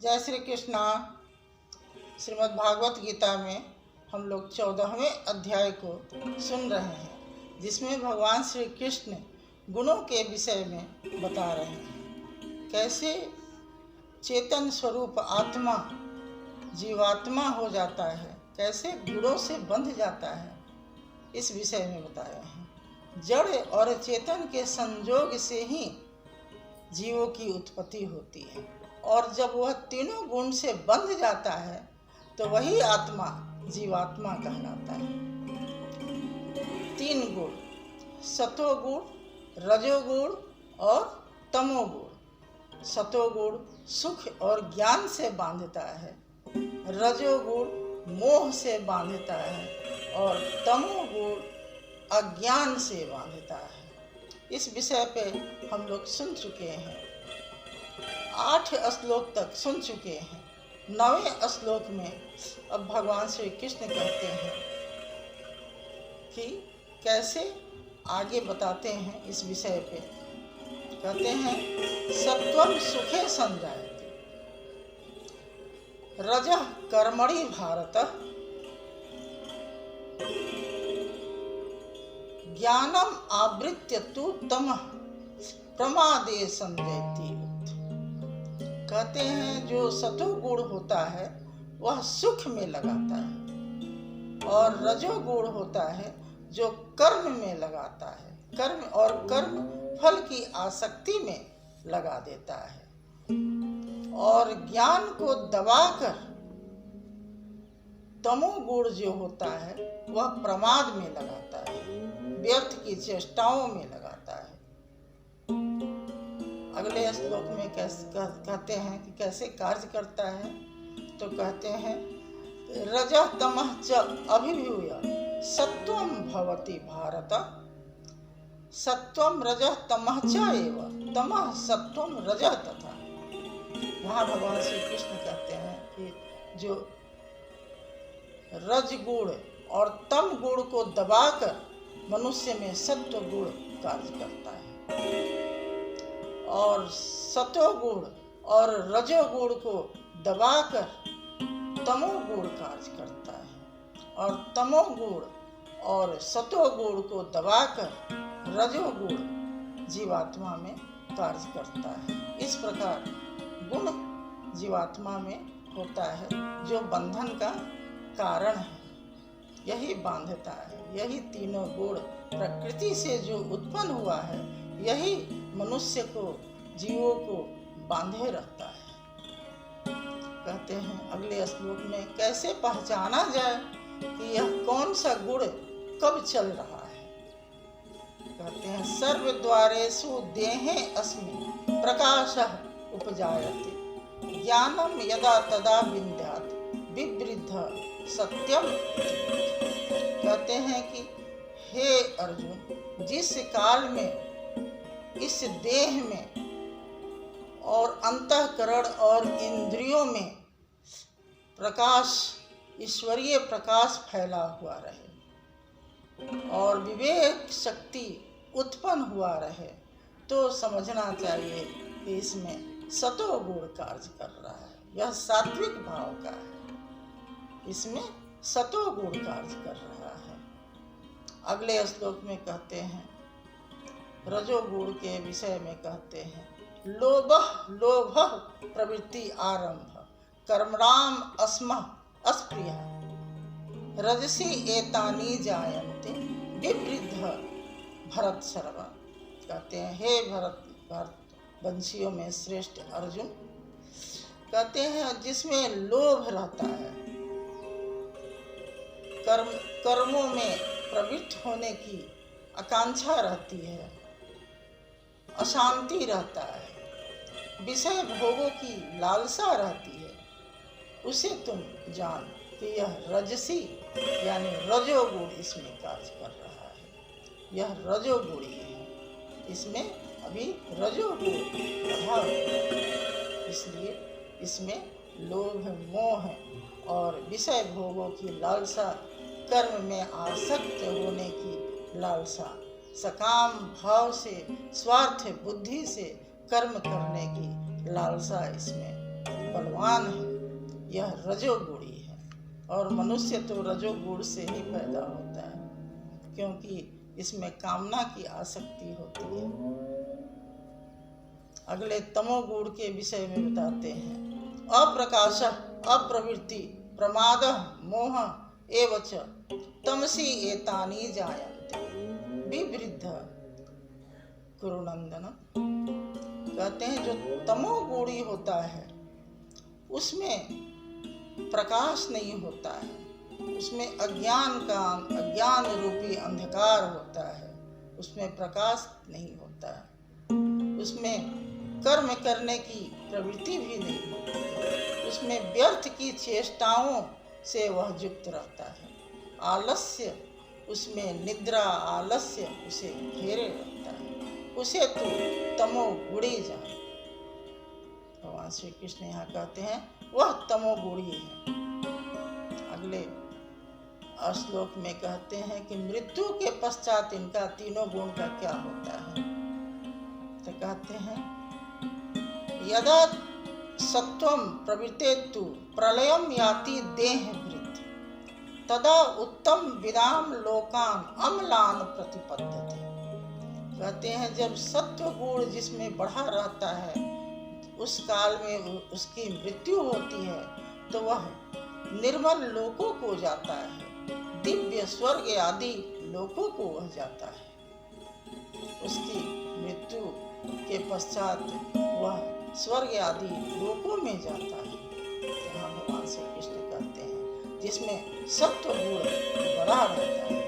जय श्री कृष्णा। श्रीमद् भागवत गीता में हम लोग 14वें अध्याय को सुन रहे हैं, जिसमें भगवान श्री कृष्ण गुणों के विषय में बता रहे हैं। कैसे चेतन स्वरूप आत्मा जीवात्मा हो जाता है, कैसे गुणों से बंध जाता है, इस विषय में बताया है। जड़ और चेतन के संयोग से ही जीवों की उत्पत्ति होती है, और जब वह तीनों गुण से बंध जाता है तो वही आत्मा जीवात्मा कहलाता है। 3 गुण, सतोगुण, रजोगुण और तमोगुण। सतोगुण सुख और ज्ञान से बांधता है, रजोगुण मोह से बांधता है और तमोगुण अज्ञान से बांधता है। इस विषय पे हम लोग सुन चुके हैं, 8 श्लोक तक सुन चुके हैं। 9वें श्लोक में अब भगवान श्री कृष्ण कहते हैं कि कैसे आगे बताते हैं इस विषय पे। कहते हैं सत्वं सुखे संजायते, रजः कर्मणि भारत, ज्ञानम आवृत्य तु तमः प्रमादे संजयति। कहते हैं जो सतोगुण होता है वह सुख में लगाता है, और रजोगुण होता है जो कर्म में लगाता है, कर्म और कर्म फल की आसक्ति में लगा देता है, और ज्ञान को दबाकर तमोगुण जो होता है वह प्रमाद में लगाता है, व्यर्थ की चेष्टाओं में लगाता है। अगले श्लोक में कहते हैं कि कैसे कार्य करता है, तो कहते हैं रजः तमः च अभिभूय सत्वं भवति भारत, सत्वं रजः तमः च एव तमः सत्वं रजः तथा। यहाँ भगवान श्री कृष्ण कहते हैं कि जो रज गुण और तम गुण को दबाकर मनुष्य में सत्व गुण कार्य करता है, और सतोगुण और रजोगुण को दबाकर तमोगुण कार्य करता है, और तमोगुण और सतोगुण को दबाकर रजोगुण जीवात्मा में कार्य करता है। इस प्रकार गुण जीवात्मा में होता है जो बंधन का कारण है, यही बांधता है। यही तीनों गुण प्रकृति से जो उत्पन्न हुआ है, यही मनुष्य को, जीवों को बांधे रखता है। कहते हैं अगले श्लोक में कैसे पहचाना जाए कि यह कौन सा गुण कब चल रहा है। कहते हैं सर्वद्वारेषु देहे अस्मिन् प्रकाशः उपजायते, ज्ञानम यदा तदा विद्यात् विवृद्ध सत्यम। कहते हैं कि हे अर्जुन, जिस काल में इस देह में और अंतःकरण और इंद्रियों में प्रकाश, ईश्वरीय प्रकाश फैला हुआ रहे और विवेक शक्ति उत्पन्न हुआ रहे, तो समझना चाहिए कि इसमें सतोगुण कार्य कर रहा है। यह सात्विक भाव का है, इसमें सतोगुण कार्य कर रहा है। अगले श्लोक में कहते हैं रजोगुण के विषय में कहते हैं लोभ प्रवृत्ति आरंभ कर्मणाम अस्मः अस्प्रियः, रजसी एतानि जायन्ते विवृद्ध भरत सर्व। कहते हैं हे भरत वंशियों में श्रेष्ठ अर्जुन, कहते हैं जिसमें लोभ रहता है, कर्मों में प्रवृत्त होने की आकांक्षा रहती है, अशांति रहता है, विषय भोगों की लालसा रहती है, उसे तुम जान कि यह रजसी यानी रजोगुण इसमें कार्य कर रहा है। यह रजोगुणी है, इसमें अभी रजोगुण प्रभाव है, इसलिए इसमें लोभ, मोह और विषय भोगों की लालसा, कर्म में आसक्त होने की लालसा, सकाम भाव से, स्वार्थ बुद्धि से कर्म करने की लालसा इसमें बलवान है, यह रजोगुणी है। और मनुष्य तो रजोगुण से ही पैदा होता है, क्योंकि इसमें कामना की आसक्ति होती है। अगले तमोगुण के विषय में बताते हैं। अप्रकाश, अप्रवृत्ति, प्रमाद, मोह एवच तमसी एतानि जायन्ते विवृद्ध कुरुनंदन। कहते हैं जो तमोगुणी होता है उसमें प्रकाश नहीं होता है, उसमें अज्ञान रूपी अंधकार होता है, उसमें प्रकाश नहीं होता है, उसमें कर्म करने की प्रवृत्ति भी नहीं होती, उसमें व्यर्थ की चेष्टाओं से वह युक्त रहता है। आलस्य, उसमें निद्रा आलस्य उसे घेरे रहता है, उसे तो तमोगुणी जान। भगवान श्री कृष्ण यहाँ कहते हैं वह तमोगुणी है। अगले श्लोक में कहते हैं कि मृत्यु के पश्चात इनका तीनों गुण का क्या होता है। तो कहते हैं यदा सत्वम प्रवृत्तेतु प्रलयम याति देहभृत् तदा उत्तम विदाम लोकान अम्लान प्रतिपद्यते। कहते हैं जब सत्व गुण जिसमें बढ़ा रहता है उस काल में उसकी मृत्यु होती है तो वह निर्मल लोकों को जाता है, दिव्य स्वर्ग आदि लोकों को वह जाता है। उसकी मृत्यु के पश्चात वह स्वर्ग आदि लोकों में जाता है। जहाँ भगवान श्री कृष्ण कहते हैं जिसमें सत्व गुण बढ़ा रहता है,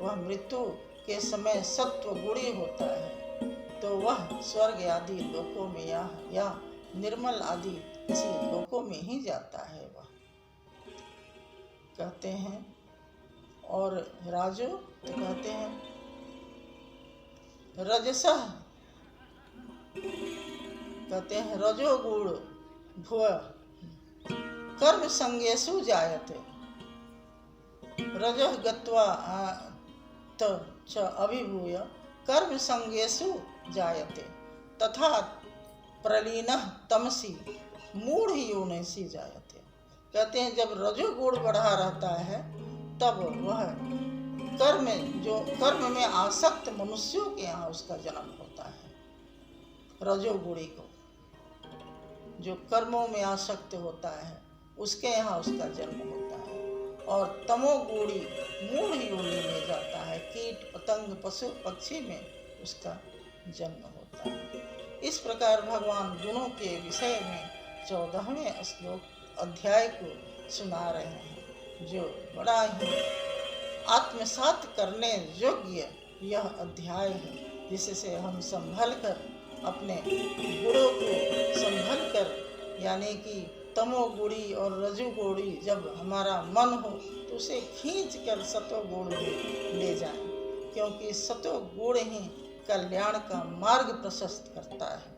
वह मृत्यु के समय सत्व गुणी होता है तो वह स्वर्ग आदि लोकों में या निर्मल आदि किसी लोकों में ही जाता है वह। कहते हैं और राजो तो कहते हैं रजसः, कहते हैं रजोगुण भुव कर्म संगेषु जायते रजः गत्वा च अभिभूय कर्म संगेषु जायते तथा प्रलीनः तमसी मूढ़ योनिषि जायते। कहते हैं जब रजोगुण बढ़ा रहता है तब वह कर्म में आसक्त मनुष्यों के यहाँ उसका जन्म होता है। रजोगुणी को जो कर्मों में आसक्त होता है उसके यहाँ उसका जन्म होता है। और तमोगुणी मूढ़ योनि में जाता है, कीट पतंग पशु पक्षी में उसका जन्म होता है। इस प्रकार भगवान गुणों के विषय में 14वें श्लोक अध्याय को सुना रहे हैं, जो बड़ा ही आत्मसात करने योग्य यह अध्याय है, जिससे हम संभल कर अपने गुणों को संभल कर, यानी कि तमोगुणी और रजोगुणी जब हमारा मन हो तो उसे खींच कर सतोगुण में ले जाएं, क्योंकि सतोगुण ही कल्याण का मार्ग प्रशस्त करता है।